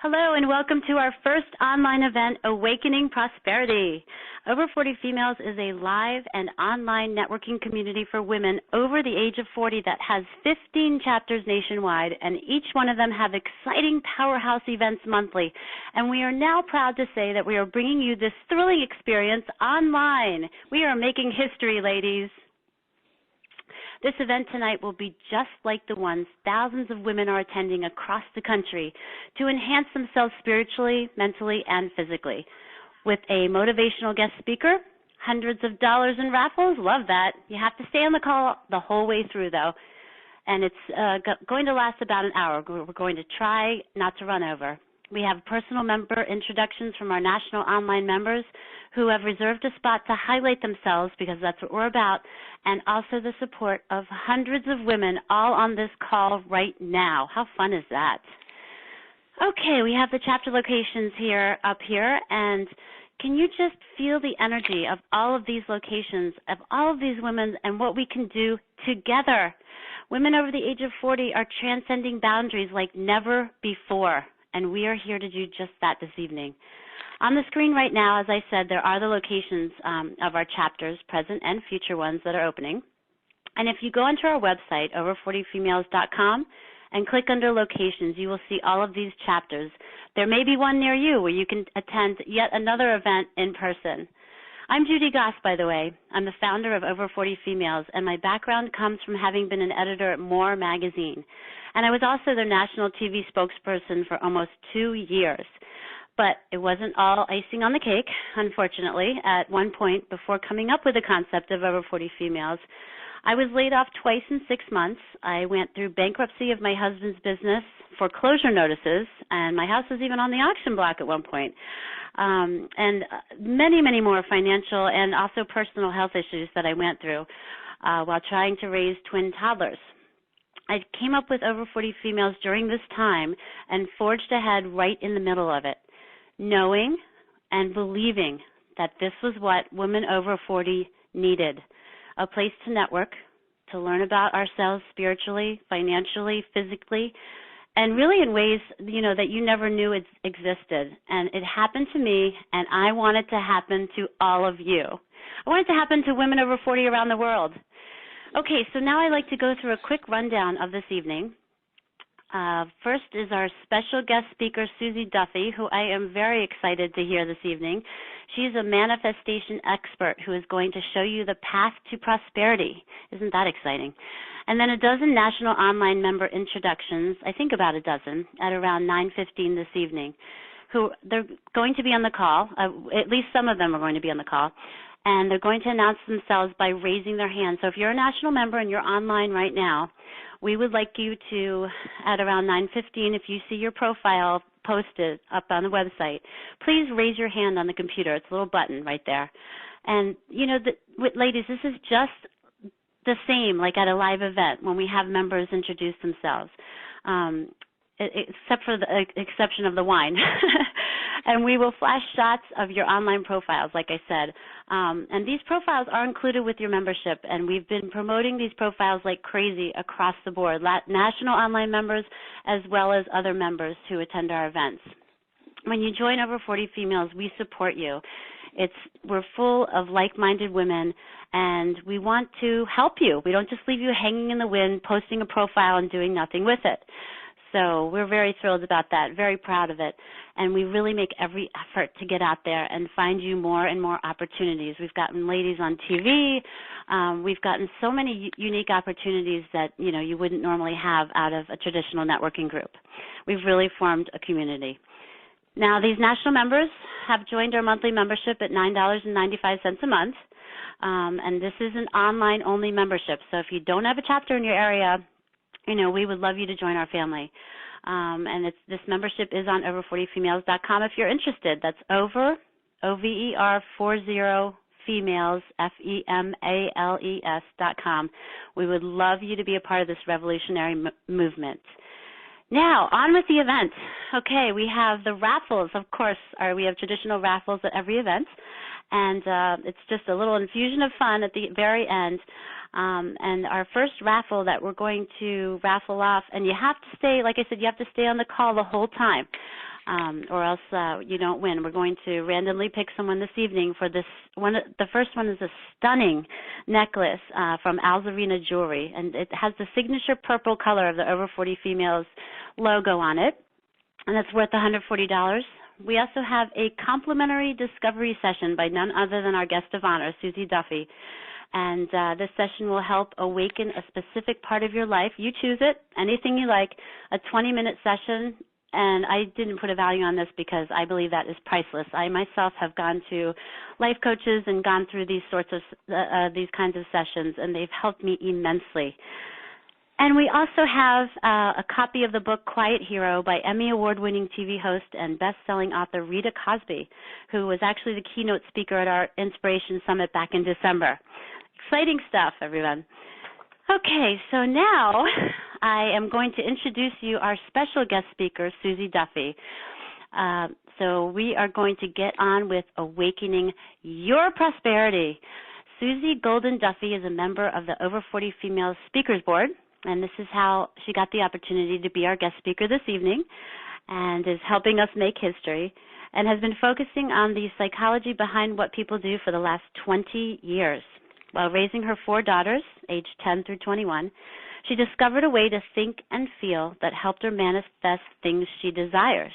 Hello and welcome to our first online event, Awakening Prosperity. Over 40 Females is a live and online networking community for women over the age of 40 that has 15 chapters nationwide, and each one of them have exciting powerhouse events monthly. And we are now proud to say that we are bringing you this thrilling experience online. We are making history, ladies. This event tonight will be just like the ones thousands of women are attending across the country to enhance themselves spiritually, mentally, and physically. With a motivational guest speaker, hundreds of dollars in raffles, love that. You have to stay on the call the whole way through, though. And it's going to last about an hour. We're going to try not to run over. We have personal member introductions from our national online members who have reserved a spot to highlight themselves, because that's what we're about, and also the support of hundreds of women all on this call right now. How fun is that? Okay, we have the chapter locations up here, and can you just feel the energy of all of these locations, of all of these women, and what we can do together? Women over the age of 40 are transcending boundaries like never before, and we are here to do just that this evening. On the screen right now, as I said, there are the locations of our chapters, present and future ones that are opening. And if you go onto our website, over40females.com, and click under locations, you will see all of these chapters. There may be one near you where you can attend yet another event in person. I'm Judy Goss, by the way. I'm the founder of Over 40 Females, and my background comes from having been an editor at More magazine. And I was also their national TV spokesperson for almost 2 years. But it wasn't all icing on the cake, unfortunately. At one point, before coming up with the concept of Over 40 Females, I was laid off twice in 6 months. I went through bankruptcy of my husband's business, foreclosure notices, and my house was even on the auction block at one point. And many, many more financial and also personal health issues that I went through while trying to raise twin toddlers. I came up with Over 40 Females during this time and forged ahead right in the middle of it, knowing and believing that this was what women over 40 needed, a place to network, to learn about ourselves spiritually, financially, physically, and really in ways, that you never knew existed. And it happened to me, and I want it to happen to all of you. I want it to happen to women over 40 around the world. Okay, so now I'd like to go through a quick rundown of this evening. First is our special guest speaker, Suzy Duffy, who I am very excited to hear this evening. She's a manifestation expert who is going to show you the path to prosperity. Isn't that exciting? And then a dozen national online member introductions, I think about a dozen, at around 9:15 this evening. They're going to be on the call. At least some of them are going to be on the call. And they're going to announce themselves by raising their hand. So if you're a national member and you're online right now, we would like you to, at around 9:15, if you see your profile posted up on the website, please raise your hand on the computer. It's a little button right there. And, ladies, this is just the same like at a live event when we have members introduce themselves, except for the exception of the wine. And we will flash shots of your online profiles, like I said. And these profiles are included with your membership, and we've been promoting these profiles like crazy across the board, national online members as well as other members who attend our events. When you join Over 40 Females, we support you. We're full of like-minded women, and we want to help you. We don't just leave you hanging in the wind, posting a profile and doing nothing with it. So we're very thrilled about that, very proud of it. And we really make every effort to get out there and find you more and more opportunities. We've gotten ladies on TV. We've gotten so many unique opportunities that, you wouldn't normally have out of a traditional networking group. We've really formed a community. Now, these national members have joined our monthly membership at $9.95 a month. And this is an online-only membership. So if you don't have a chapter in your area, we would love you to join our family. And this membership is on over40females.com if you're interested. That's over, OVER 40 females, FEMALES.com. We would love you to be a part of this revolutionary movement. Now, on with the event. Okay, we have the raffles, of course. We have traditional raffles at every event, and it's just a little infusion of fun at the very end. And our first raffle that we're going to raffle off, and you have to stay, like I said, you have to stay on the call the whole time. or else you don't win. We're going to randomly pick someone this evening for this one. The first one is a stunning necklace from Alzarina Jewelry, and it has the signature purple color of the Over 40 Females logo on it, and it's worth $140. We also have a complimentary discovery session by none other than our guest of honor, Suzy Duffy. And this session will help awaken a specific part of your life. You choose it, anything you like, a 20-minute session. And I didn't put a value on this because I believe that is priceless. I myself have gone to life coaches and gone through these sorts of these kinds of sessions, and they've helped me immensely. And we also have a copy of the book Quiet Hero by Emmy Award-winning TV host and best-selling author Rita Cosby, who was actually the keynote speaker at our Inspiration Summit back in December. Exciting stuff, everyone. Okay, so now I am going to introduce you our special guest speaker, Suzy Duffy. So we are going to get on with Awakening Your Prosperity. Suzy Golden Duffy is a member of the Over 40 Female Speakers Board, and this is how she got the opportunity to be our guest speaker this evening, and is helping us make history, and has been focusing on the psychology behind what people do for the last 20 years. While raising her 4 daughters, aged 10 through 21, she discovered a way to think and feel that helped her manifest things she desires.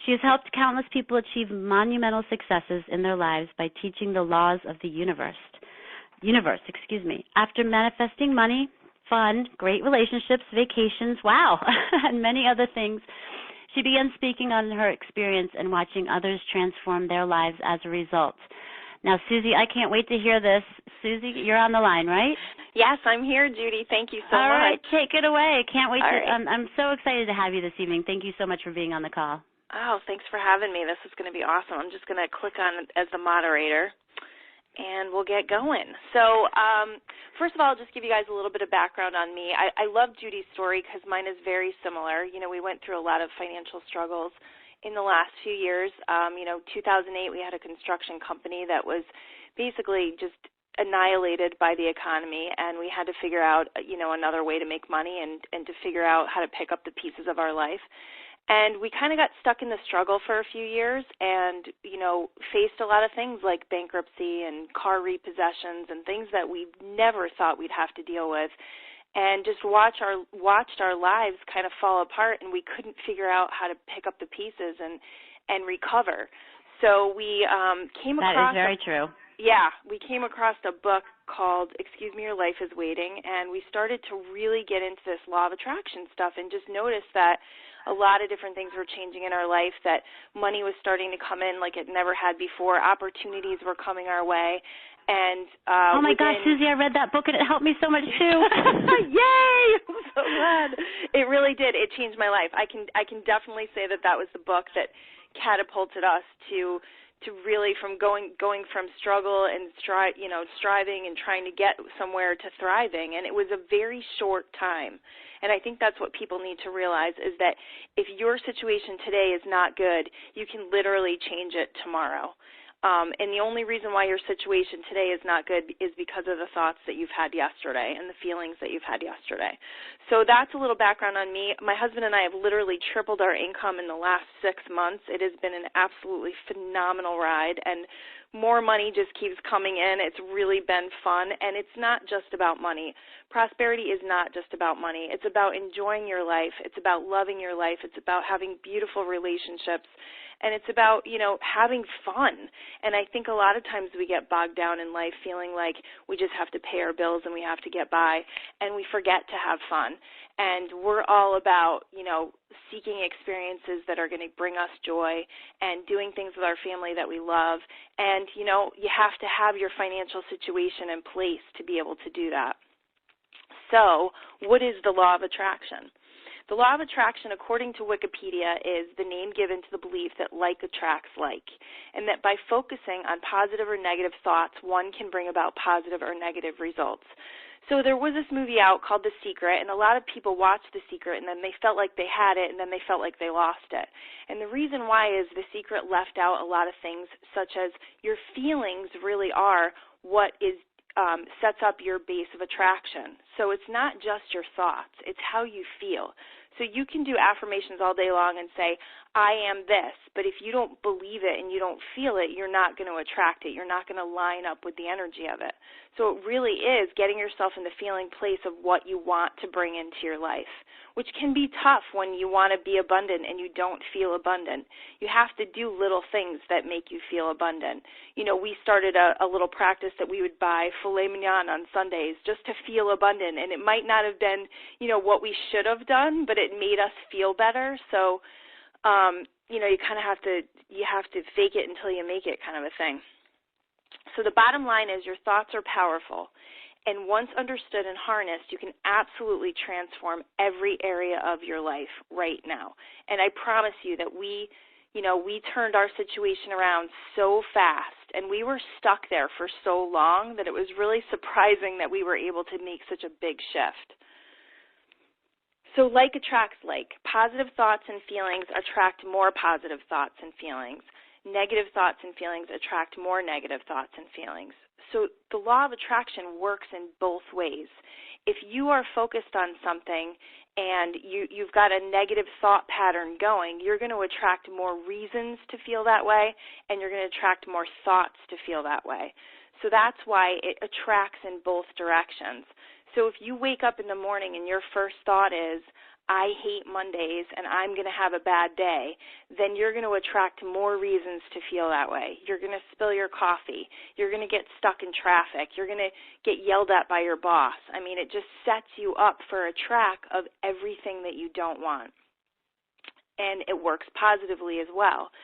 She has helped countless people achieve monumental successes in their lives by teaching the laws of the universe. After manifesting money, fun, great relationships, vacations, wow, and many other things, she began speaking on her experience and watching others transform their lives as a result. Now, Suzy, I can't wait to hear this. Suzy, you're on the line, right? Yes, I'm here, Judy. Thank you so much. All right, take it away. Can't wait. Right. I'm so excited to have you this evening. Thank you so much for being on the call. Oh, thanks for having me. This is going to be awesome. I'm just going to click on as the moderator, and we'll get going. So first of all, I'll just give you guys a little bit of background on me. I love Judy's story because mine is very similar. You know, we went through a lot of financial struggles in the last few years. 2008, we had a construction company that was basically just annihilated by the economy, and we had to figure out, another way to make money and to figure out how to pick up the pieces of our life. And we kind of got stuck in the struggle for a few years and, faced a lot of things like bankruptcy and car repossessions and things that we never thought we'd have to deal with, and just watched our lives kind of fall apart, and we couldn't figure out how to pick up the pieces and recover. So we came across... That is very true. Yeah, we came across a book called Excuse Me, Your Life is Waiting, and we started to really get into this law of attraction stuff and just noticed that a lot of different things were changing in our life, that money was starting to come in like it never had before, opportunities were coming our way. And oh my gosh, Suzy, I read that book and it helped me so much too. Yay! I'm so glad. It really did. It changed my life. I can definitely say that was the book that catapulted us to really from going from struggle and striving and trying to get somewhere to thriving. And it was a very short time. And I think that's what people need to realize is that if your situation today is not good, you can literally change it tomorrow. And the only reason why your situation today is not good is because of the thoughts that you've had yesterday and the feelings that you've had yesterday. So that's a little background on me. My husband and I have literally tripled our income in the last 6 months. It has been an absolutely phenomenal ride, and more money just keeps coming in. It's really been fun, and it's not just about money. Prosperity is not just about money. It's about enjoying your life. It's about loving your life. It's about having beautiful relationships. And it's about, having fun. And I think a lot of times we get bogged down in life feeling like we just have to pay our bills and we have to get by, and we forget to have fun. And we're all about, seeking experiences that are going to bring us joy and doing things with our family that we love. And, you have to have your financial situation in place to be able to do that. So what is the law of attraction? The law of attraction, according to Wikipedia, is the name given to the belief that like attracts like, and that by focusing on positive or negative thoughts, one can bring about positive or negative results. So there was this movie out called The Secret, and a lot of people watched The Secret, and then they felt like they had it, and then they felt like they lost it. And the reason why is The Secret left out a lot of things, such as your feelings really are what sets up your base of attraction. So it's not just your thoughts, it's how you feel. So you can do affirmations all day long and say, I am this. But if you don't believe it and you don't feel it, you're not going to attract it. You're not going to line up with the energy of it. So it really is getting yourself in the feeling place of what you want to bring into your life, which can be tough when you want to be abundant and you don't feel abundant. You have to do little things that make you feel abundant. You know, we started a little practice that we would buy filet mignon on Sundays just to feel abundant, and it might not have been, you know, what we should have done, but it made us feel better. So, you know, you kind of have to fake it until you make it kind of a thing. So the bottom line is your thoughts are powerful. And once understood and harnessed, you can absolutely transform every area of your life right now. And I promise you that we turned our situation around so fast, and we were stuck there for so long that it was really surprising that we were able to make such a big shift. So like attracts like. Positive thoughts and feelings attract more positive thoughts and feelings. Negative thoughts and feelings attract more negative thoughts and feelings. So the law of attraction works in both ways. If you are focused on something and you've got a negative thought pattern going, you're going to attract more reasons to feel that way, and you're going to attract more thoughts to feel that way. So that's why it attracts in both directions. So if you wake up in the morning and your first thought is, I hate Mondays and I'm going to have a bad day, then you're going to attract more reasons to feel that way. You're going to spill your coffee. You're going to get stuck in traffic. You're going to get yelled at by your boss. I mean, it just sets you up for a track of everything that you don't want. And it works positively as well.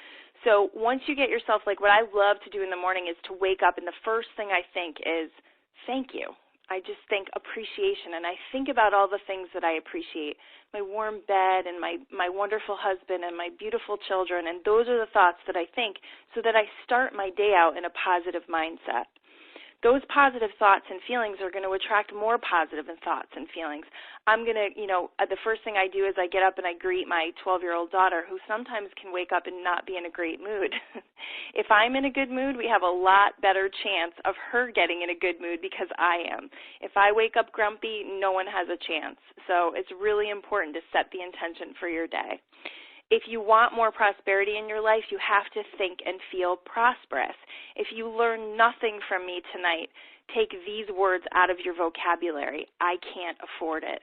So once you get yourself, like what I love to do in the morning is to wake up, and the first thing I think is, thank you. I just think appreciation, and I think about all the things that I appreciate, my warm bed and my wonderful husband and my beautiful children, and those are the thoughts that I think so that I start my day out in a positive mindset. Those positive thoughts and feelings are going to attract more positive thoughts and feelings. I'm going to, the first thing I do is I get up and I greet my 12-year-old daughter, who sometimes can wake up and not be in a great mood. If I'm in a good mood, we have a lot better chance of her getting in a good mood because I am. If I wake up grumpy, no one has a chance. So it's really important to set the intention for your day. If you want more prosperity in your life, you have to think and feel prosperous. If you learn nothing from me tonight, take these words out of your vocabulary. I can't afford it.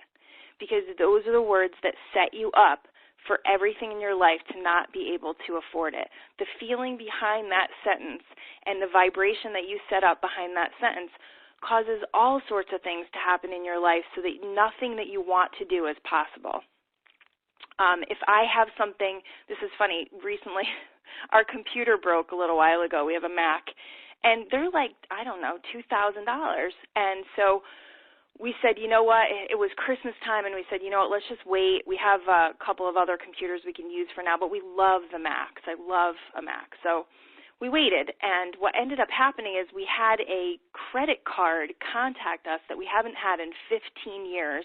Because those are the words that set you up for everything in your life to not be able to afford it. The feeling behind that sentence and the vibration that you set up behind that sentence causes all sorts of things to happen in your life so that nothing that you want to do is possible. If I have something, this is funny, recently our computer broke a little while ago. We have a Mac, and they're like, I don't know, $2,000. And so we said, you know what, it was Christmas time, and we said, you know what, let's just wait. We have a couple of other computers we can use for now, but we love the Macs. I love a Mac. So we waited, and what ended up happening is we had a credit card contact us that we haven't had in 15 years.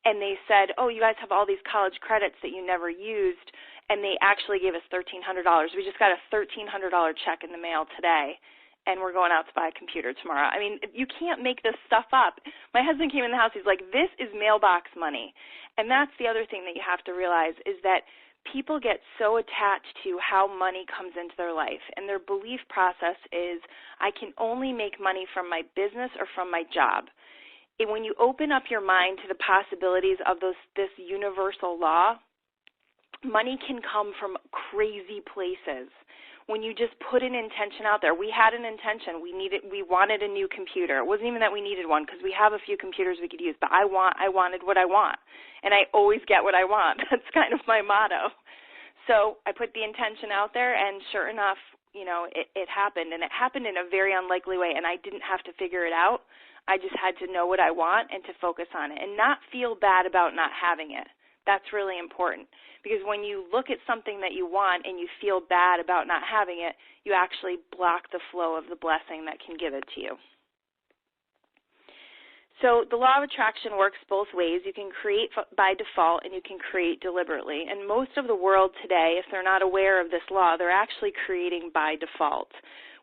And they said, oh, you guys have all these college credits that you never used, and they actually gave us $1,300. We just got a $1,300 check in the mail today, and we're going out to buy a computer tomorrow. I mean, you can't make this stuff up. My husband came in the house. He's like, this is mailbox money. And that's the other thing that you have to realize is that people get so attached to how money comes into their life, and their belief process is, I can only make money from my business or from my job. And when you open up your mind to the possibilities of this universal law, money can come from crazy places. When you just put an intention out there, we had an intention. We wanted a new computer. It wasn't even that we needed one because we have a few computers we could use, but I wanted what I want, and I always get what I want. That's kind of my motto. So I put the intention out there, and sure enough, it happened, and it happened in a very unlikely way, and I didn't have to figure it out. I just had to know what I want and to focus on it and not feel bad about not having it. That's really important because when you look at something that you want and you feel bad about not having it, you actually block the flow of the blessing that can give it to you. So the law of attraction works both ways. You can create by default and you can create deliberately. And most of the world today, if they're not aware of this law, they're actually creating by default.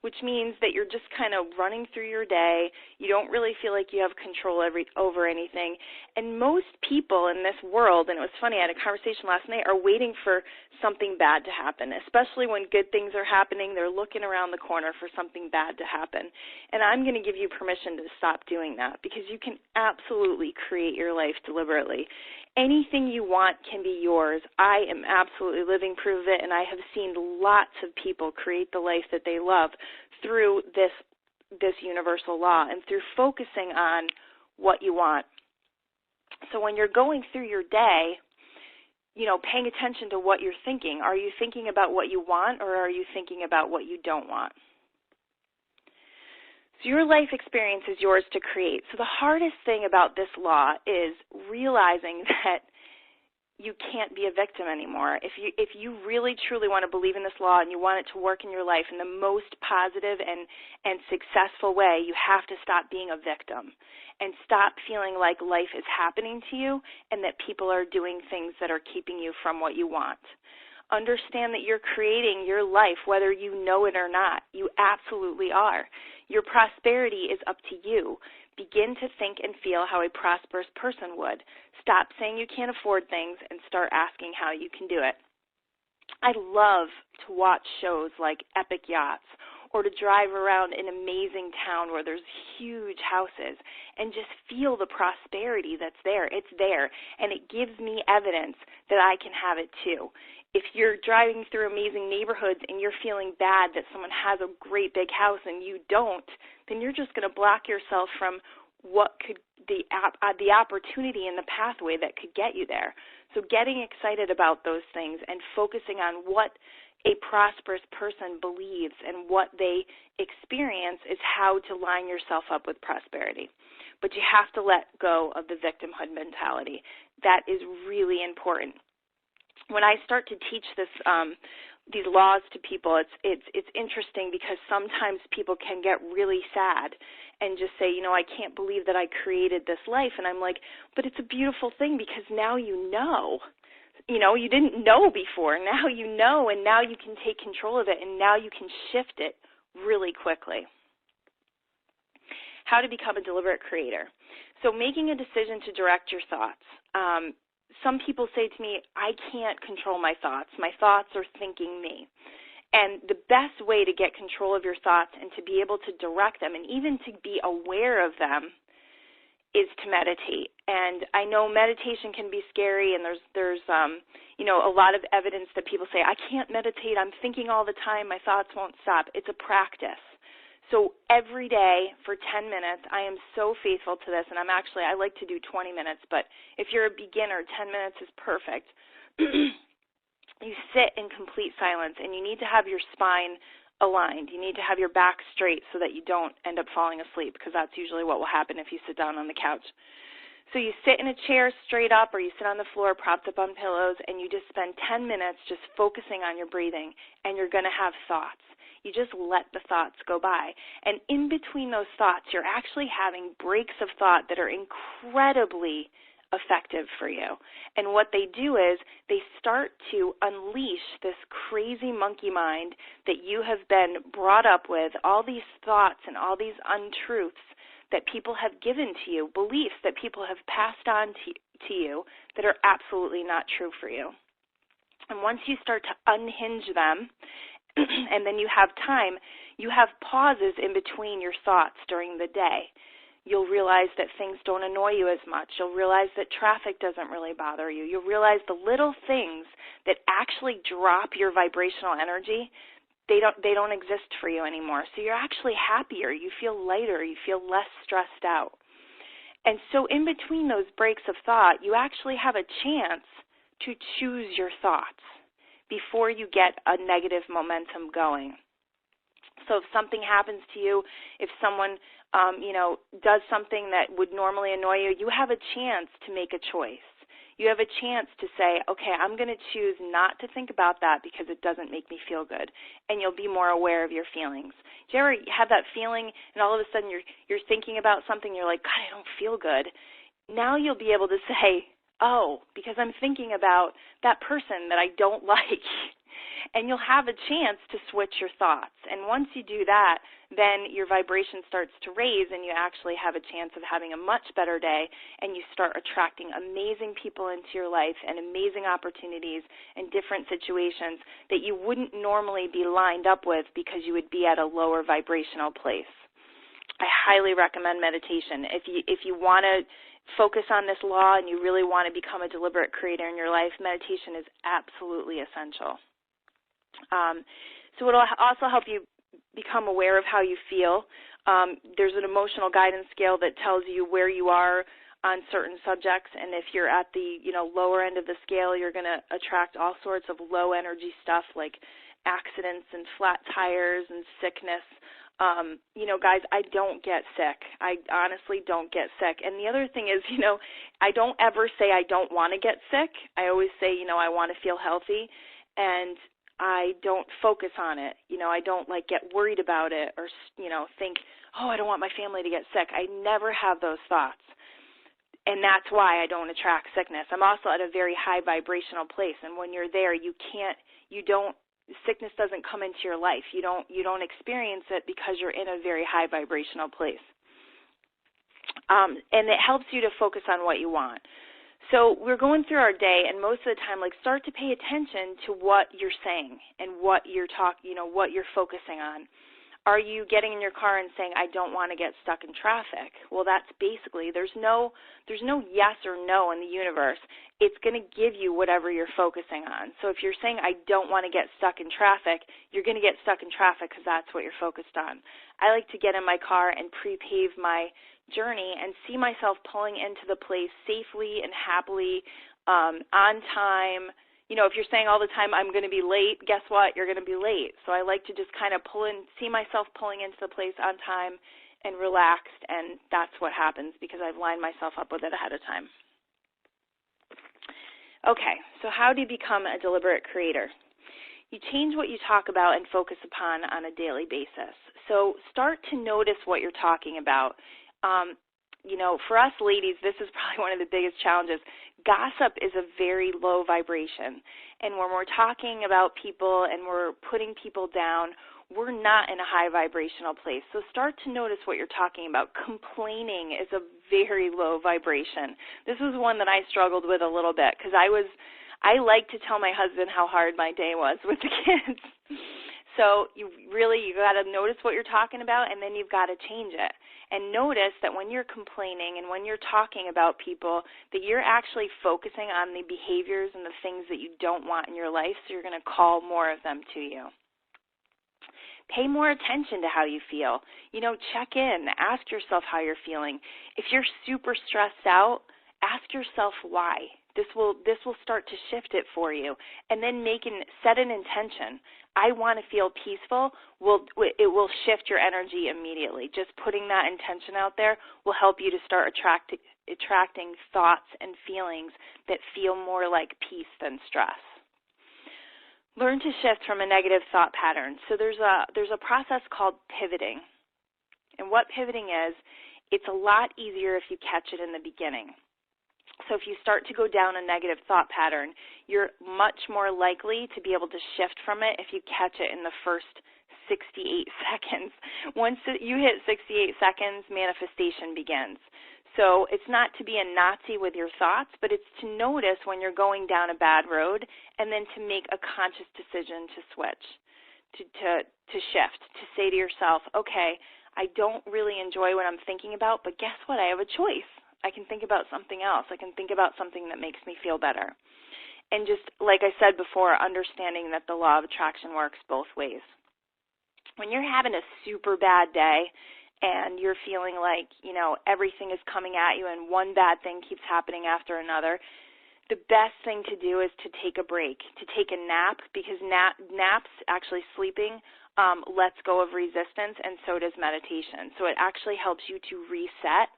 which means that you're just kind of running through your day. You don't really feel like you have control over anything. And most people in this world, and it was funny, I had a conversation last night, are waiting for something bad to happen, especially when good things are happening. They're looking around the corner for something bad to happen. And I'm going to give you permission to stop doing that, because you can absolutely create your life deliberately. Anything you want can be yours. I am absolutely living proof of it, and I have seen lots of people create the life that they love through this universal law and through focusing on what you want. So when you're going through your day, paying attention to what you're thinking. Are you thinking about what you want, or are you thinking about what you don't want? So your life experience is yours to create. So the hardest thing about this law is realizing that you can't be a victim anymore. If you really truly want to believe in this law and you want it to work in your life in the most positive and successful way, you have to stop being a victim and stop feeling like life is happening to you and that people are doing things that are keeping you from what you want. Understand that you're creating your life whether you know it or not. You absolutely are. Your prosperity is up to you. Begin to think and feel how a prosperous person would. Stop saying you can't afford things and start asking how you can do it. I love to watch shows like Epic Yachts or to drive around an amazing town where there's huge houses and just feel the prosperity that's there. It's there, and it gives me evidence that I can have it too. If you're driving through amazing neighborhoods and you're feeling bad that someone has a great big house and you don't, then you're just going to block yourself from what could the opportunity and the pathway that could get you there. So getting excited about those things and focusing on what a prosperous person believes and what they experience is how to line yourself up with prosperity. But you have to let go of the victimhood mentality. That is really important. When I start to teach these laws to people, it's interesting because sometimes people can get really sad and just say, I can't believe that I created this life. And I'm like, but it's a beautiful thing because now you know. You didn't know before. Now you know, and now you can take control of it, and now you can shift it really quickly. How to become a deliberate creator. So making a decision to direct your thoughts. Some people say to me, I can't control my thoughts. My thoughts are thinking me. And the best way to get control of your thoughts and to be able to direct them and even to be aware of them is to meditate. And I know meditation can be scary, and there's a lot of evidence that people say, I can't meditate, I'm thinking all the time, my thoughts won't stop. It's a practice. So every day for 10 minutes, I am so faithful to this, and I like to do 20 minutes, but if you're a beginner, 10 minutes is perfect. You sit in complete silence, and you need to have your spine aligned. You need to have your back straight so that you don't end up falling asleep, because that's usually what will happen if you sit down on the couch. So you sit in a chair straight up, or you sit on the floor propped up on pillows, and you just spend 10 minutes just focusing on your breathing, and you're going to have thoughts. You just let the thoughts go by. And in between those thoughts, you're actually having breaks of thought that are incredibly effective for you. And what they do is they start to unleash this crazy monkey mind that you have been brought up with, all these thoughts and all these untruths that people have given to you, beliefs that people have passed on to you that are absolutely not true for you. And once you start to unhinge them, and then you have time, you have pauses in between your thoughts during the day. You'll realize that things don't annoy you as much. You'll realize that traffic doesn't really bother you. You'll realize the little things that actually drop your vibrational energy, they don't exist for you anymore. So you're actually happier. You feel lighter. You feel less stressed out. And so in between those breaks of thought, you actually have a chance to choose your thoughts before you get a negative momentum going. So if something happens to you, if someone does something that would normally annoy you, you have a chance to make a choice. You have a chance to say, okay, I'm going to choose not to think about that because it doesn't make me feel good, and you'll be more aware of your feelings. Do you ever have that feeling, and all of a sudden you're thinking about something, you're like, God, I don't feel good. Now you'll be able to say, oh, because I'm thinking about that person that I don't like. and you'll have a chance to switch your thoughts. And once you do that, then your vibration starts to raise, and you actually have a chance of having a much better day, and you start attracting amazing people into your life and amazing opportunities and different situations that you wouldn't normally be lined up with because you would be at a lower vibrational place. I highly recommend meditation. If you want to focus on this law and you really want to become a deliberate creator in your life, meditation is absolutely essential. So it will also help you become aware of how you feel. There's an emotional guidance scale that tells you where you are on certain subjects, and if you're at the lower end of the scale, you're going to attract all sorts of low energy stuff like accidents and flat tires and sickness. Guys, I don't get sick. I honestly don't get sick. And the other thing is, I don't ever say I don't want to get sick. I always say, I want to feel healthy, and I don't focus on it. I don't get worried about it or, think, I don't want my family to get sick. I never have those thoughts. And that's why I don't attract sickness. I'm also at a very high vibrational place, and when you're there, sickness doesn't come into your life. You don't experience it because you're in a very high vibrational place. And it helps you to focus on what you want. So we're going through our day, and most of the time, start to pay attention to what you're saying and what you're what you're focusing on. Are you getting in your car and saying, I don't want to get stuck in traffic? Well, that's basically, there's no yes or no in the universe. It's going to give you whatever you're focusing on. So if you're saying, I don't want to get stuck in traffic, you're going to get stuck in traffic because that's what you're focused on. I like to get in my car and pre-pave my journey and see myself pulling into the place safely and happily, on time. If you're saying all the time, I'm going to be late, guess what? You're going to be late. So I like to just kind of see myself pulling into the place on time and relaxed, and that's what happens because I've lined myself up with it ahead of time. Okay, so how do you become a deliberate creator? You change what you talk about and focus upon on a daily basis. So start to notice what you're talking about. For us ladies, this is probably one of the biggest challenges. Gossip is a very low vibration, and when we're talking about people and we're putting people down, we're not in a high vibrational place. So start to notice what you're talking about. Complaining is a very low vibration. This was one that I struggled with a little bit because I like to tell my husband how hard my day was with the kids. So you got to notice what you're talking about, and then you've got to change it. And notice that when you're complaining and when you're talking about people, that you're actually focusing on the behaviors and the things that you don't want in your life, so you're going to call more of them to you. Pay more attention to how you feel. Check in. Ask yourself how you're feeling. If you're super stressed out, ask yourself why. This will start to shift it for you. And then set an intention. I want to feel peaceful. It will shift your energy immediately. Just putting that intention out there will help you to start attracting thoughts and feelings that feel more like peace than stress. Learn to shift from a negative thought pattern. So there's a process called pivoting. And what pivoting is, it's a lot easier if you catch it in the beginning. So if you start to go down a negative thought pattern, you're much more likely to be able to shift from it if you catch it in the first 68 seconds. Once you hit 68 seconds, manifestation begins. So it's not to be a Nazi with your thoughts, but it's to notice when you're going down a bad road and then to make a conscious decision to switch, to shift, to say to yourself, okay, I don't really enjoy what I'm thinking about, but guess what? I have a choice. I can think about something else. I can think about something that makes me feel better. And just like I said before, understanding that the law of attraction works both ways. When you're having a super bad day and you're feeling like, everything is coming at you and one bad thing keeps happening after another, the best thing to do is to take a break, to take a nap, because naps, actually sleeping, lets go of resistance, and so does meditation. So it actually helps you to reset.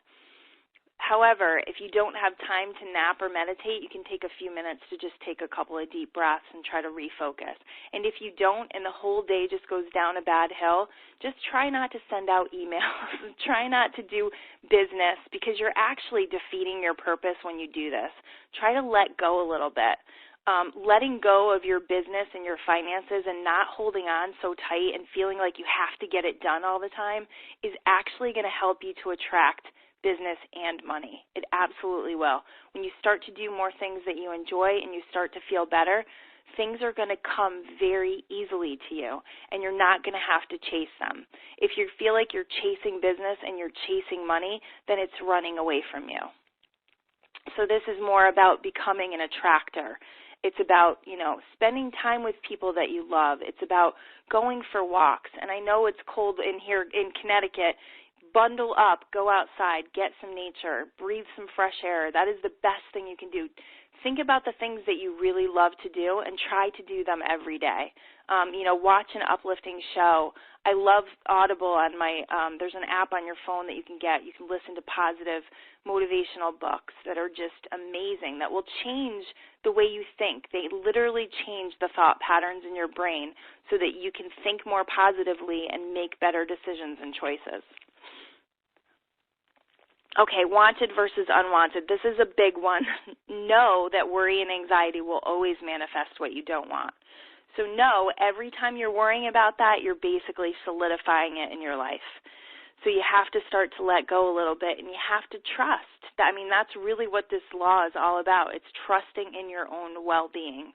However, if you don't have time to nap or meditate, you can take a few minutes to just take a couple of deep breaths and try to refocus. And if you don't and the whole day just goes down a bad hill, just try not to send out emails. Try not to do business, because you're actually defeating your purpose when you do this. Try to let go a little bit. letting go of your business and your finances and not holding on so tight and feeling like you have to get it done all the time is actually going to help you to attract business and money. It absolutely will. When you start to do more things that you enjoy and you start to feel better, things are going to come very easily to you, and you're not going to have to chase them. If you feel like you're chasing business and you're chasing money, then it's running away from you. So this is more about becoming an attractor. It's about, spending time with people that you love. It's about going for walks. And I know it's cold in here in Connecticut. Bundle up, go outside, get some nature, breathe some fresh air. That is the best thing you can do. Think about the things that you really love to do and try to do them every day. Watch an uplifting show. I love Audible on there's an app on your phone that you can get. You can listen to positive motivational books that are just amazing, that will change the way you think. They literally change the thought patterns in your brain so that you can think more positively and make better decisions and choices. Okay, wanted versus unwanted. This is a big one. Know that worry and anxiety will always manifest what you don't want. So know every time you're worrying about that, you're basically solidifying it in your life. So you have to start to let go a little bit, and you have to trust. That's really what this law is all about. It's trusting in your own well-being.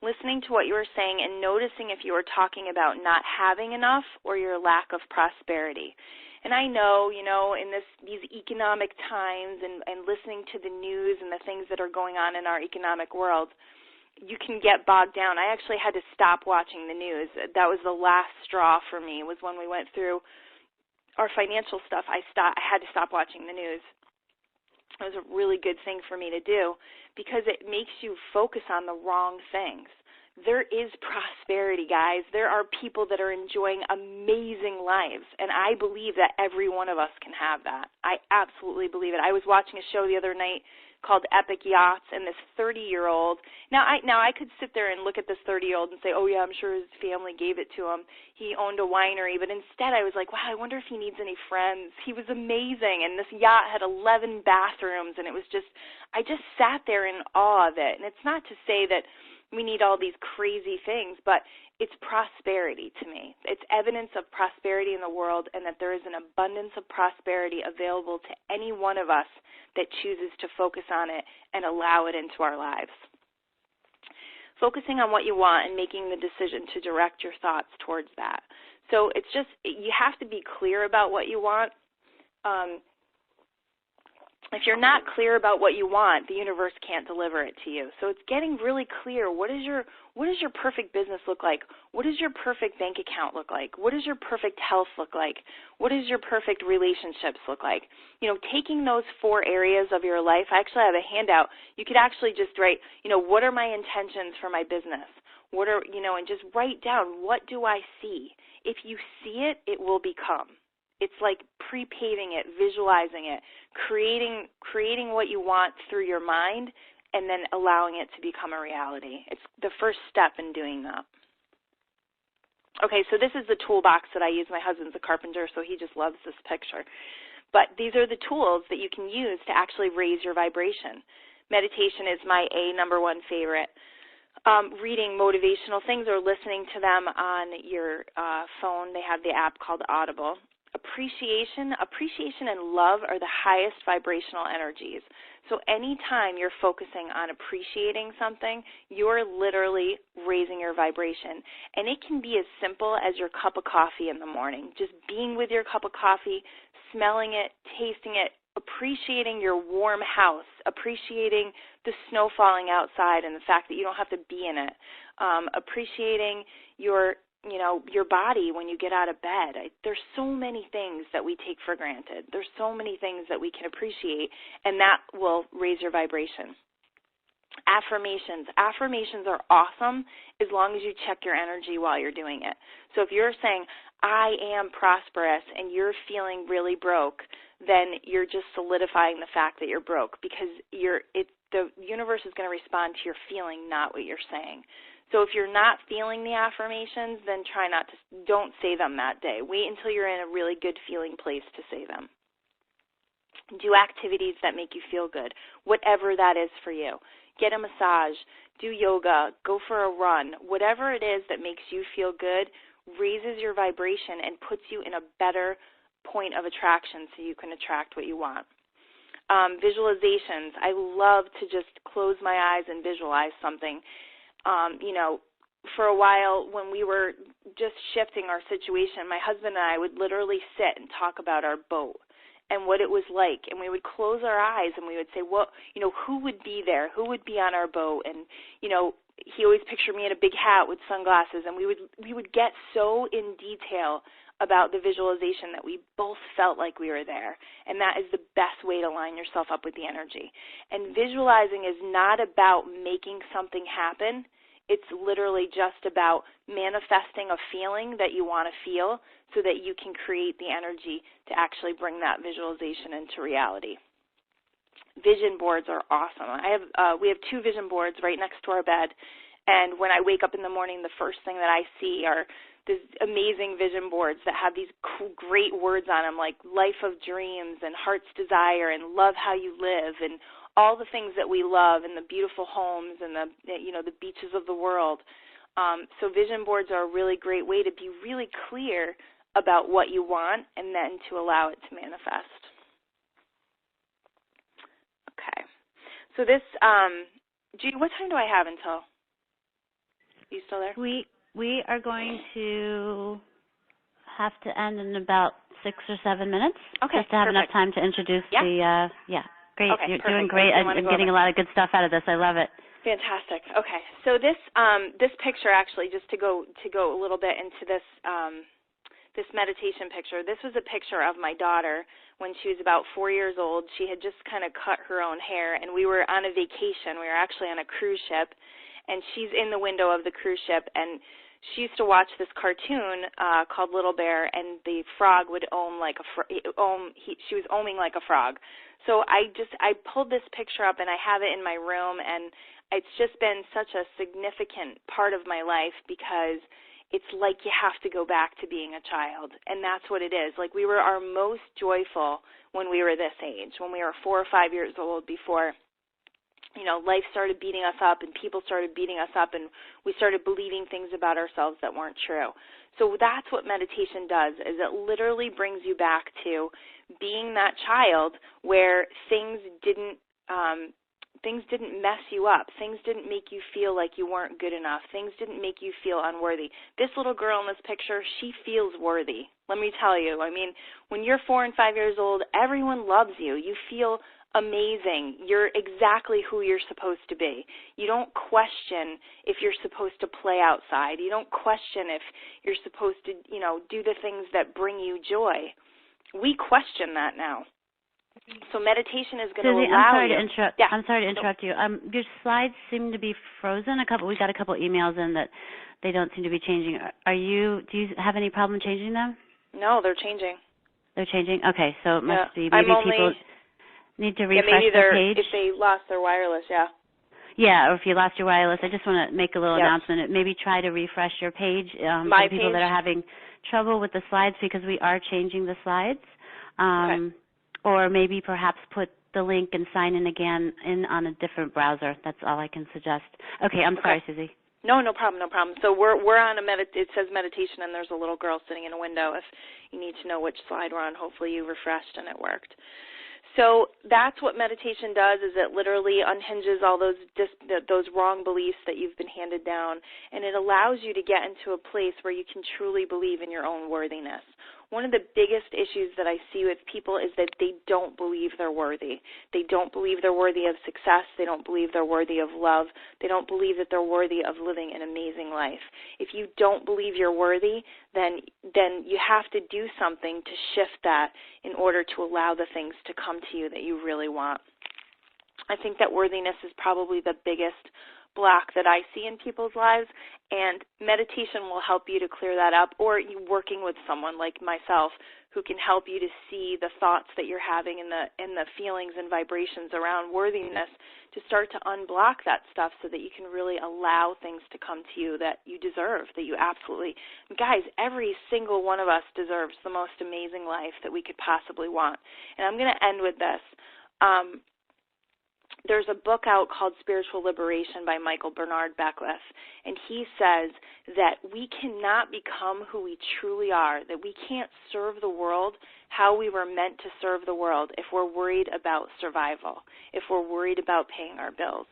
Listening to what you are saying and noticing if you are talking about not having enough or your lack of prosperity. And I know, in these economic times and listening to the news and the things that are going on in our economic world, you can get bogged down. I actually had to stop watching the news. That was the last straw for me, was when we went through our financial stuff. I had to stop watching the news. It was a really good thing for me to do because it makes you focus on the wrong things. There is prosperity, guys. There are people that are enjoying amazing lives, and I believe that every one of us can have that. I absolutely believe it. I was watching a show the other night called Epic Yachts, and this 30-year-old, now I could sit there and look at this 30-year-old and say, oh yeah, I'm sure his family gave it to him. He owned a winery, but instead I was like, wow, I wonder if he needs any friends. He was amazing, and this yacht had 11 bathrooms, and I just sat there in awe of it. And it's not to say that we need all these crazy things, but it's prosperity to me. It's evidence of prosperity in the world, and that there is an abundance of prosperity available to any one of us that chooses to focus on it and allow it into our lives. Focusing on what you want and making the decision to direct your thoughts towards that. So it's just, you have to be clear about what you want. If you're not clear about what you want, the universe can't deliver it to you. So it's getting really clear. What does your perfect business look like? What does your perfect bank account look like? What does your perfect health look like? What does your perfect relationships look like? Taking those 4 areas of your life. I actually have a handout. You could actually just write, what are my intentions for my business? And just write down, what do I see? If you see it, it will become. It's like pre-paving it, visualizing it, creating what you want through your mind, and then allowing it to become a reality. It's the first step in doing that. Okay, so this is the toolbox that I use. My husband's a carpenter, so he just loves this picture. But these are the tools that you can use to actually raise your vibration. Meditation is my number 1 favorite. Reading motivational things or listening to them on your phone. They have the app called Audible. Appreciation and love are the highest vibrational energies. So anytime you're focusing on appreciating something, you're literally raising your vibration. And it can be as simple as your cup of coffee in the morning. Just being with your cup of coffee, smelling it, tasting it, appreciating your warm house, appreciating the snow falling outside and the fact that you don't have to be in it, appreciating your body when you get out of bed. There's so many things that we take for granted. There's so many things that we can appreciate, and that will raise your vibration. Affirmations. Affirmations are awesome as long as you check your energy while you're doing it. So if you're saying, I am prosperous, and you're feeling really broke, then you're just solidifying the fact that you're broke, because the universe is going to respond to your feeling, not what you're saying. So if you're not feeling the affirmations, then don't say them that day. Wait until you're in a really good feeling place to say them. Do activities that make you feel good, whatever that is for you. Get a massage, do yoga, go for a run. Whatever it is that makes you feel good raises your vibration and puts you in a better point of attraction so you can attract what you want. Visualizations. I love to just close my eyes and visualize something. For a while when we were just shifting our situation, my husband and I would literally sit and talk about our boat and what it was like, and we would close our eyes and we would say, well, who would be there? Who would be on our boat? And, he always pictured me in a big hat with sunglasses, and we would get so in detail about the visualization that we both felt like we were there, and that is the best way to line yourself up with the energy. And visualizing is not about making something happen. It's literally just about manifesting a feeling that you want to feel so that you can create the energy to actually bring that visualization into reality. Vision boards are awesome. We have 2 vision boards right next to our bed, and when I wake up in the morning, the first thing that I see are these amazing vision boards that have these cool, great words on them like life of dreams and heart's desire and love how you live and all the things that we love and the beautiful homes and the beaches of the world. So vision boards are a really great way to be really clear about what you want and then to allow it to manifest. Okay. So this, Judy, what time do I have until? Are you still there? We are going to have to end in about 6 or 7 minutes. Okay, just to have enough time to introduce the, great. Okay, You're perfect. doing great. I'm getting a lot of good stuff out of this. I love it. Fantastic. Okay, so this picture actually, just to go a little bit into this this meditation picture. This was a picture of my daughter when she was about 4 years old. She had just kind of cut her own hair, and we were on a vacation. We were actually on a cruise ship, and she's in the window of the cruise ship, and she used to watch this cartoon called Little Bear, and the frog would ohm like a she was ohming like a frog. So I pulled this picture up, and I have it in my room, and it's just been such a significant part of my life because it's like you have to go back to being a child, and that's what it is. Like we were our most joyful when we were this age, when we were 4 or 5 years old before life started beating us up and people started beating us up and we started believing things about ourselves that weren't true. So that's what meditation does, is it literally brings you back to being that child where things didn't mess you up. Things didn't make you feel like you weren't good enough. Things didn't make you feel unworthy. This little girl in this picture, she feels worthy. Let me tell you. I mean, when you're 4 and 5 years old, everyone loves you. You feel amazing. You're exactly who you're supposed to be. You don't question if you're supposed to play outside. You don't question if you're supposed to, do the things that bring you joy. We question that now. So meditation is going to allow you. I'm sorry to interrupt you. Your slides seem to be frozen. We got a couple emails in that they don't seem to be changing. Do you have any problem changing them? No, they're changing. They're changing? Okay, so it must be maybe people need to refresh maybe their page. If they lost their wireless, Yeah, or if you lost your wireless, I just want to make a little announcement. Maybe try to refresh your page for the people that are having trouble with the slides, because we are changing the slides. Okay. Or maybe perhaps put the link and sign in again on a different browser. That's all I can suggest. Okay, I'm sorry, Suzy. No problem. So we're on it says meditation, and there's a little girl sitting in a window. If you need to know which slide we're on, hopefully you refreshed and it worked. So that's what meditation does, is it literally unhinges all those wrong beliefs that you've been handed down, and it allows you to get into a place where you can truly believe in your own worthiness. One of the biggest issues that I see with people is that they don't believe they're worthy. They don't believe they're worthy of success. They don't believe they're worthy of love. They don't believe that they're worthy of living an amazing life. If you don't believe you're worthy, then you have to do something to shift that in order to allow the things to come to you that you really want. I think that worthiness is probably the biggest block that I see in people's lives, and meditation will help you to clear that up, or you working with someone like myself who can help you to see the thoughts that you're having and the feelings and vibrations around worthiness to start to unblock that stuff so that you can really allow things to come to you that you deserve, that you absolutely, guys, every single one of us deserves the most amazing life that we could possibly want. And I'm going to end with this. there's a book out called Spiritual Liberation by Michael Bernard Beckwith, and he says that we cannot become who we truly are, that we can't serve the world how we were meant to serve the world if we're worried about survival, if we're worried about paying our bills.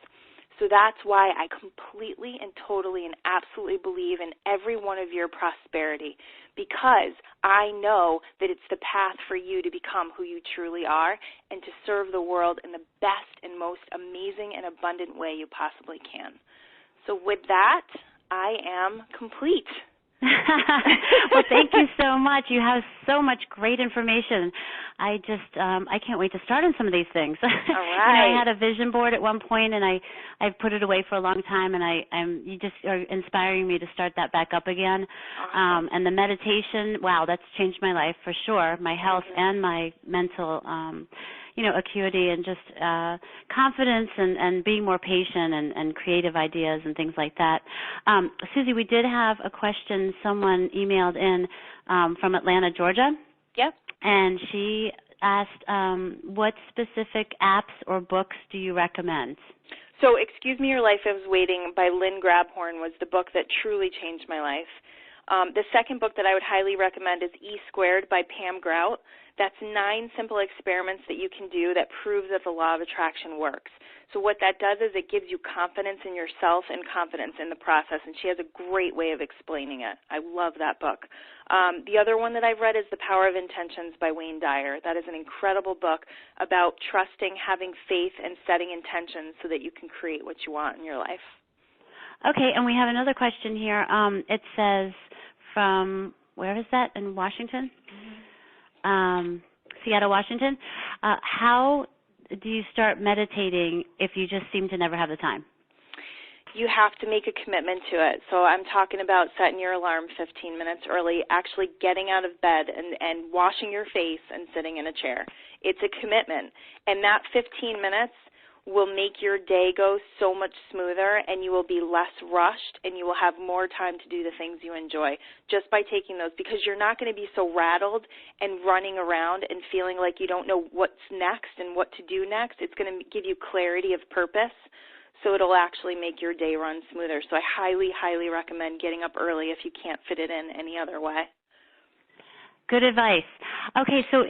So that's why I completely and totally and absolutely believe in every one of your prosperity, because I know that it's the path for you to become who you truly are and to serve the world in the best and most amazing and abundant way you possibly can. So with that, I am complete. Well, thank you so much. You have so much great information. I can't wait to start on some of these things. All right. I had a vision board at one point, and I've put it away for a long time, and you just are inspiring me to start that back up again. Awesome. And the meditation, wow, that's changed my life for sure, my health and my mental acuity and just confidence and being more patient and creative ideas and things like that. Suzy, we did have a question someone emailed in from Atlanta, Georgia. Yep. And she asked, what specific apps or books do you recommend? So Excuse Me, Your Life is Waiting by Lynn Grabhorn was the book that truly changed my life. The second book that I would highly recommend is E Squared by Pam Grout. That's 9 simple experiments that you can do that prove that the law of attraction works. So what that does is it gives you confidence in yourself and confidence in the process, and she has a great way of explaining it. I love that book. The other one that I've read is The Power of Intentions by Wayne Dyer. That is an incredible book about trusting, having faith, and setting intentions so that you can create what you want in your life. Okay, and we have another question here. It says from, where is that, in Washington? Seattle, Washington. How do you start meditating if you just seem to never have the time? You have to make a commitment to it. So I'm talking about setting your alarm 15 minutes early, actually getting out of bed and washing your face and sitting in a chair. It's a commitment. And that 15 minutes will make your day go so much smoother, and you will be less rushed, and you will have more time to do the things you enjoy just by taking those, because you're not going to be so rattled and running around and feeling like you don't know what's next and what to do next. It's going to give you clarity of purpose, so it'll actually make your day run smoother. So I highly, highly recommend getting up early if you can't fit it in any other way. Good advice. Okay, so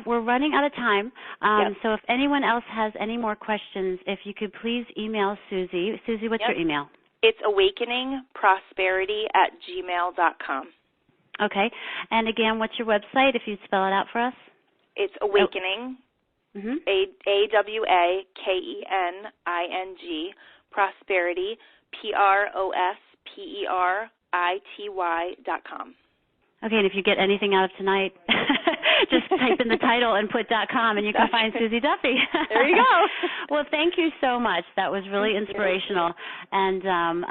we're running out of time. Yep. So if anyone else has any more questions, if you could please email Suzy. Suzy, what's your email? It's awakeningprosperity@gmail.com. Okay, and again, what's your website? If you'd spell it out for us. It's awakening. AWAKENING prosperity PROSPERITY.com. Okay, and if you get anything out of tonight, just type in the title and put .com, and you can find Suzy Duffy. There you go. Well, thank you so much. That was really inspirational, and I'm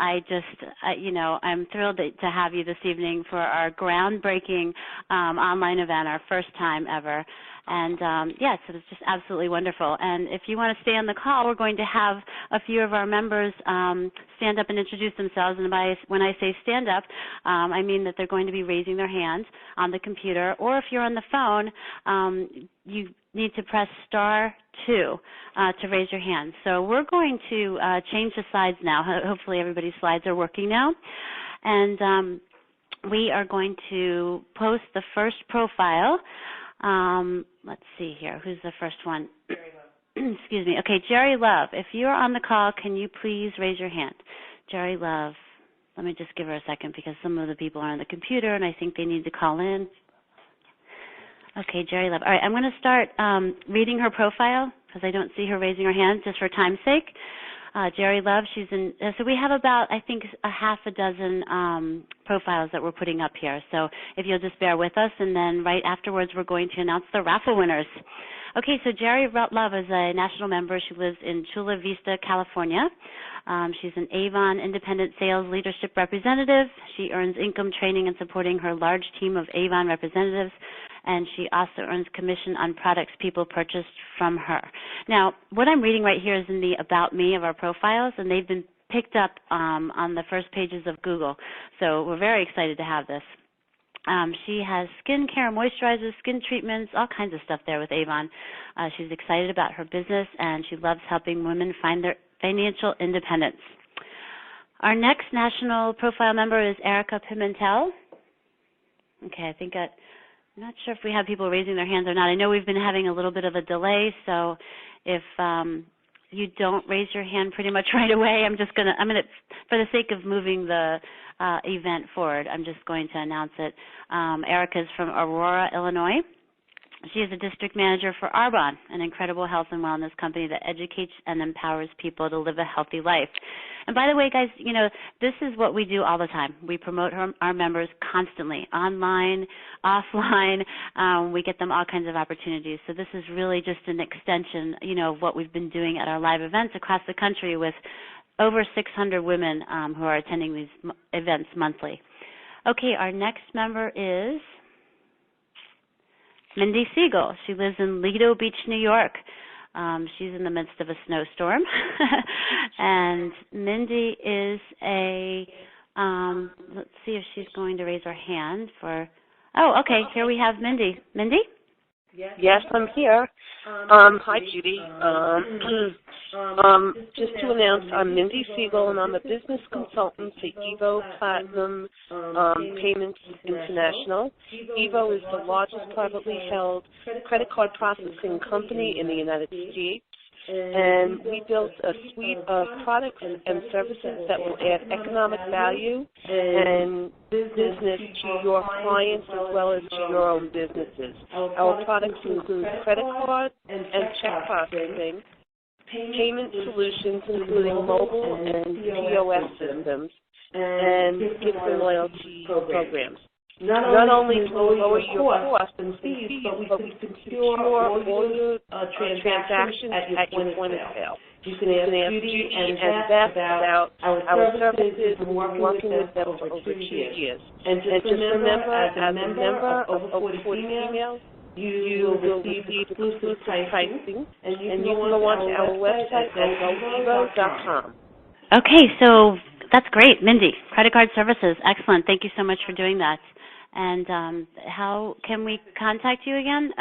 thrilled to have you this evening for our groundbreaking online event, our first time ever. And, yes, it was just absolutely wonderful. And if you want to stay on the call, we're going to have a few of our members stand up and introduce themselves. And when I say stand up, I mean that they're going to be raising their hand on the computer. Or if you're on the phone, you need to press *2 to raise your hand. So we're going to change the slides now. Hopefully everybody's slides are working now. And we are going to post the first profile. Let's see here. Who's the first one? Jerry Love. Excuse me. Okay, Jerry Love. If you're on the call, can you please raise your hand? Jerry Love. Let me just give her a second because some of the people are on the computer and I think they need to call in. Okay, Jerry Love. All right, I'm going to start reading her profile because I don't see her raising her hand just for time's sake. Jerry Love, she's in, so we have about, I think, a half a dozen profiles that we're putting up here. So if you'll just bear with us, and then right afterwards we're going to announce the raffle winners. Okay, so Jerry Love is a national member. She lives in Chula Vista, California. She's an Avon Independent Sales Leadership Representative. She earns income training and supporting her large team of Avon representatives, and she also earns commission on products people purchased from her. Now, what I'm reading right here is in the About Me of our profiles, and they've been picked up on the first pages of Google. So we're very excited to have this. She has skin care, moisturizers, skin treatments, all kinds of stuff there with Avon. She's excited about her business, and she loves helping women find their financial independence. Our next national profile member is Erica Pimentel. Okay, I'm not sure if we have people raising their hands or not. I know we've been having a little bit of a delay, so if you don't raise your hand pretty much right away, I'm gonna, for the sake of moving the event forward, I'm just going to announce it. Erica is from Aurora, Illinois. She is a district manager for Arbonne, an incredible health and wellness company that educates and empowers people to live a healthy life. And by the way, guys, this is what we do all the time. We promote our members constantly, online, offline. We get them all kinds of opportunities. So this is really just an extension, of what we've been doing at our live events across the country with over 600 women who are attending these events monthly. Okay, our next member is Mindy Siegel. She lives in Lido Beach, New York. She's in the midst of a snowstorm. And Mindy is let's see if she's going to raise her hand for, okay, here we have Mindy. Mindy? Yes, I'm here. Hi, Judy. Just to announce, I'm Mindy Siegel, and I'm a business consultant for Evo Platinum Payments International. Evo is the largest privately held credit card processing company in the United States, and we built a suite of products and services that will add economic value and business to your clients as well as to your own businesses. Our products include credit card and check processing, payment solutions including mobile and POS systems, and gift and loyalty programs. Not only to lower your costs and fees, but we can secure all your transactions at your point of sale. You can ask Judy and Beth about our services and working with them for over 2 years. And just remember, as a member of over 40 females, you will receive exclusive pricing, and you can go onto our website at goevo.com. Okay, so that's great, Mindy. Credit card services, excellent. Thank you so much for doing that. And how can we contact you again?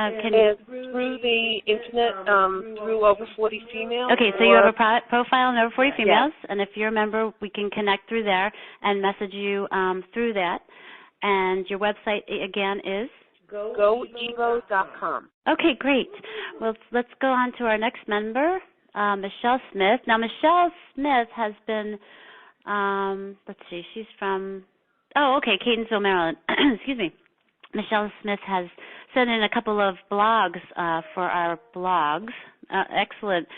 Through the internet, through Over 40 Females. Okay, so you have a profile on Over 40 Females, yes. And if you're a member, we can connect through there and message you through that. And your website, again, is? goevo.com. Okay, great. Well, let's go on to our next member, Michelle Smith. Now, Michelle Smith has been, let's see, she's from... Catonsville, Maryland. Excuse me. Michelle Smith has sent in a couple of blogs for our blogs, excellent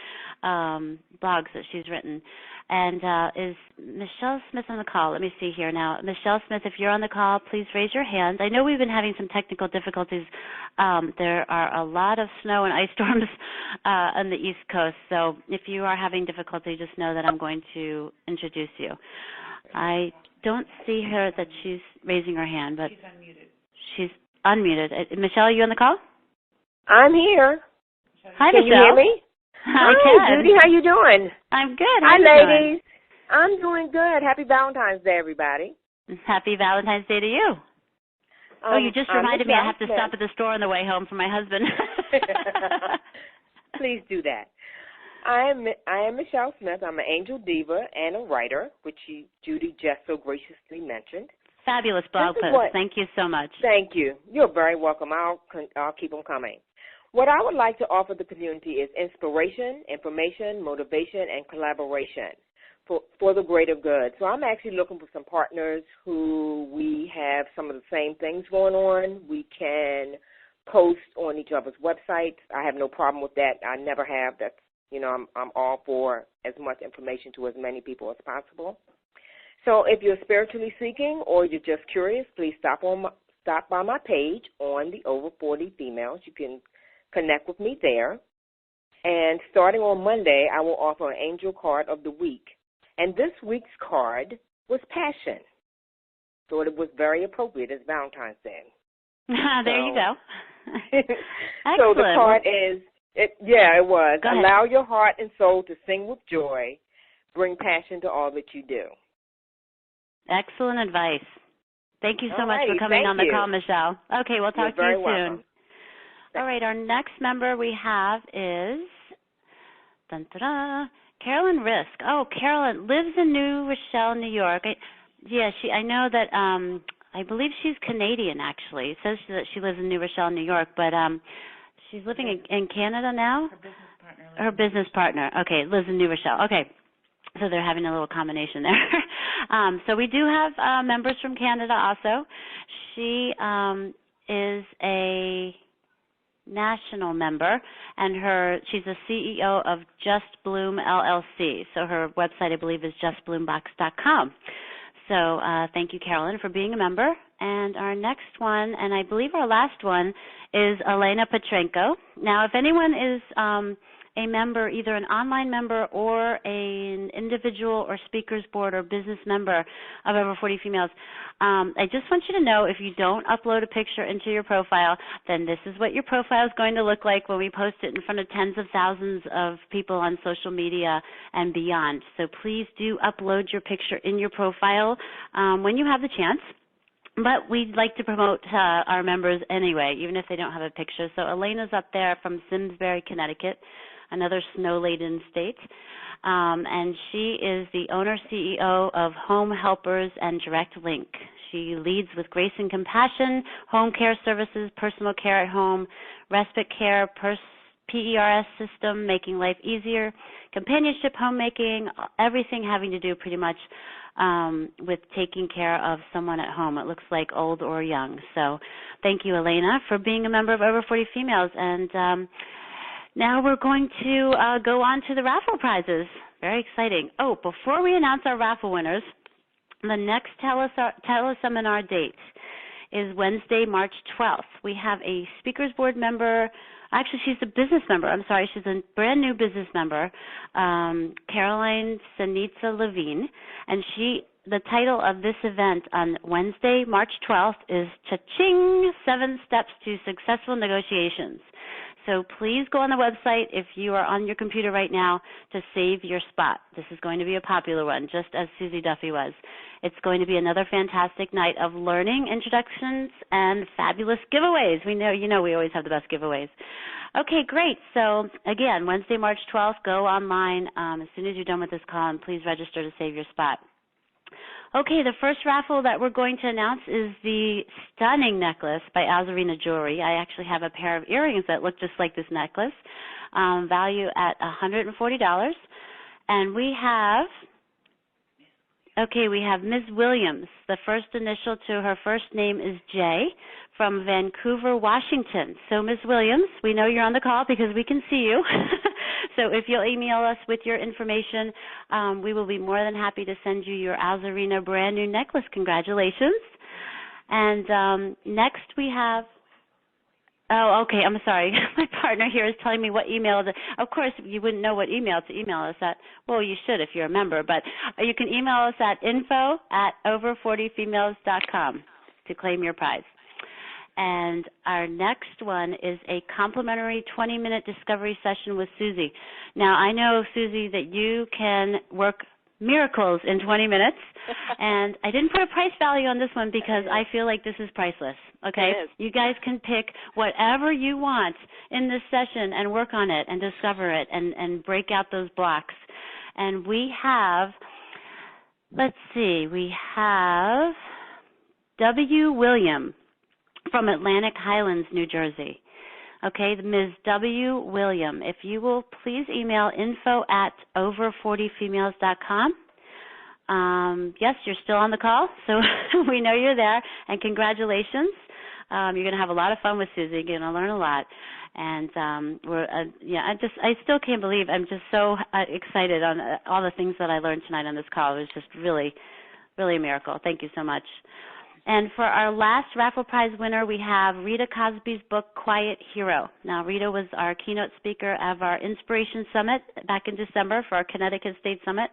blogs that she's written. And is Michelle Smith on the call? Let me see here now. Michelle Smith, if you're on the call, please raise your hand. I know we've been having some technical difficulties. There are a lot of snow and ice storms on the East Coast, so if you are having difficulty, just know that I'm going to introduce you. I don't see her that she's raising her hand, but she's unmuted. Michelle, are you on the call? I'm here. Hi, Can Michelle. you hear me? Hi, Judy. How you doing? I'm good. Hi, ladies. Doing? I'm doing good. Happy Valentine's Day, everybody. Happy Valentine's Day to you. You just reminded me I have to stop at the store on the way home for my husband. Please do that. I am Michelle Smith. I'm an angel diva and a writer, which Judy just so graciously mentioned. Fabulous blog post. Thank you so much. Thank you. You're very welcome. I'll keep them coming. What I would like to offer the community is inspiration, information, motivation, and collaboration for the greater good. So I'm actually looking for some partners who we have some of the same things going on. We can post on each other's websites. I have no problem with that. I never have. That's I'm all for as much information to as many people as possible. So if you're spiritually seeking or you're just curious, please stop by my page on the Over 40 Females. You can connect with me there. And starting on Monday, I will offer an angel card of the week. And this week's card was passion. Thought it was very appropriate as Valentine's Day. There you go. So the card is... It was. Go ahead. Allow your heart and soul to sing with joy. Bring passion to all that you do. Excellent advice. Thank you so All much for righty. coming Thank on the you. call, Michelle. Okay, we'll talk to You're you very soon. welcome. All right, our next member we have is Carolyn Risk. Oh, Carolyn lives in New Rochelle, New York. I know that I believe she's Canadian, actually. It says that she lives in New Rochelle, New York, but she's living in Canada now? Her business partner. Okay, lives in New Rochelle. Okay. So they're having a little combination there. So we do have members from Canada also. She is a national member, and she's a CEO of Just Bloom LLC. So her website, I believe, is justbloombox.com. So thank you, Carolyn, for being a member. And our next one, and I believe our last one, is Elena Petrenko. Now, if anyone is a member, either an online member or an individual or speakers board or business member of Over 40 Females, I just want you to know, if you don't upload a picture into your profile, then this is what your profile is going to look like when we post it in front of tens of thousands of people on social media and beyond. So please do upload your picture in your profile when you have the chance. But we'd like to promote our members anyway, even if they don't have a picture. So Elena's up there from Simsbury, Connecticut, another snow-laden state. And she is the owner-CEO of Home Helpers and Direct Link. She leads with grace and compassion, home care services, personal care at home, respite care, PERS system, making life easier, companionship, homemaking, everything having to do pretty much with taking care of someone at home. It looks like old or young. So thank you, Elena, for being a member of Over 40 Females. And now we're going to go on to the raffle prizes. Very exciting. Oh, before we announce our raffle winners, the next teleseminar date is Wednesday, March 12th. We have a speakers board member. Actually, she's a business member. I'm sorry, she's a brand new business member, Caroline Sanitza Levine, and the title of this event on Wednesday, March 12th is Cha-Ching, 7 Steps to Successful Negotiations. So please go on the website if you are on your computer right now to save your spot. This is going to be a popular one, just as Suzy Duffy was. It's going to be another fantastic night of learning, introductions, and fabulous giveaways. We always have the best giveaways. Okay, great. So again, Wednesday, March 12th, go online as soon as you're done with this call, and please register to save your spot. Okay, the first raffle that we're going to announce is the stunning necklace by Azarina Jewelry. I actually have a pair of earrings that look just like this necklace, value at $140. And we have Ms. Williams. The first initial to her first name is J, from Vancouver, Washington. So, Ms. Williams, we know you're on the call because we can see you. So if you'll email us with your information, we will be more than happy to send you your Azarina brand new necklace. Congratulations. And next we have, I'm sorry. My partner here is telling me what email. Of course, you wouldn't know what email to email us at. Well, you should if you're a member, but you can email us at info@over40females.com to claim your prize. And our next one is a complimentary 20-minute discovery session with Suzy. Now, I know, Suzy, that you can work miracles in 20 minutes, and I didn't put a price value on this one because I feel like this is priceless, okay? It is. You guys can pick whatever you want in this session and work on it and discover it and break out those blocks. And we have, we have W. William from Atlantic Highlands, New Jersey. Okay, Ms. W. William, if you will please email info@over40females.com. Yes, you're still on the call, so we know you're there, and congratulations. You're going to have a lot of fun with Suzy. You're going to learn a lot. And I still can't believe, I'm just so excited on all the things that I learned tonight on this call. It was just really, really a miracle. Thank you so much. And for our last raffle prize winner, we have Rita Cosby's book, Quiet Hero. Now, Rita was our keynote speaker of our Inspiration Summit back in December for our Connecticut State Summit.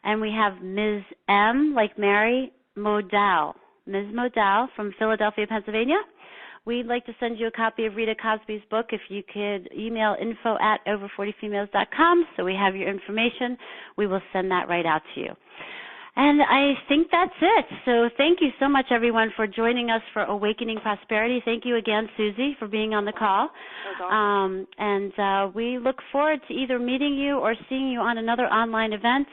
And we have Ms. M, like Mary, Modal. Ms. Modal from Philadelphia, Pennsylvania. We'd like to send you a copy of Rita Cosby's book. If you could email info@over40females.com so we have your information, we will send that right out to you. And I think that's it. So thank you so much, everyone, for joining us for Awakening Prosperity. Thank you again, Suzy, for being on the call. That was awesome. And we look forward to either meeting you or seeing you on another online event.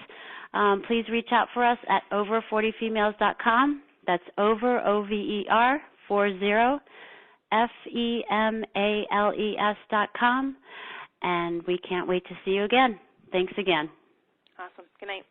Please reach out for us at over40females.com. That's over, O-V-E-R, 40, FEMALES.com. And we can't wait to see you again. Thanks again. Awesome. Good night.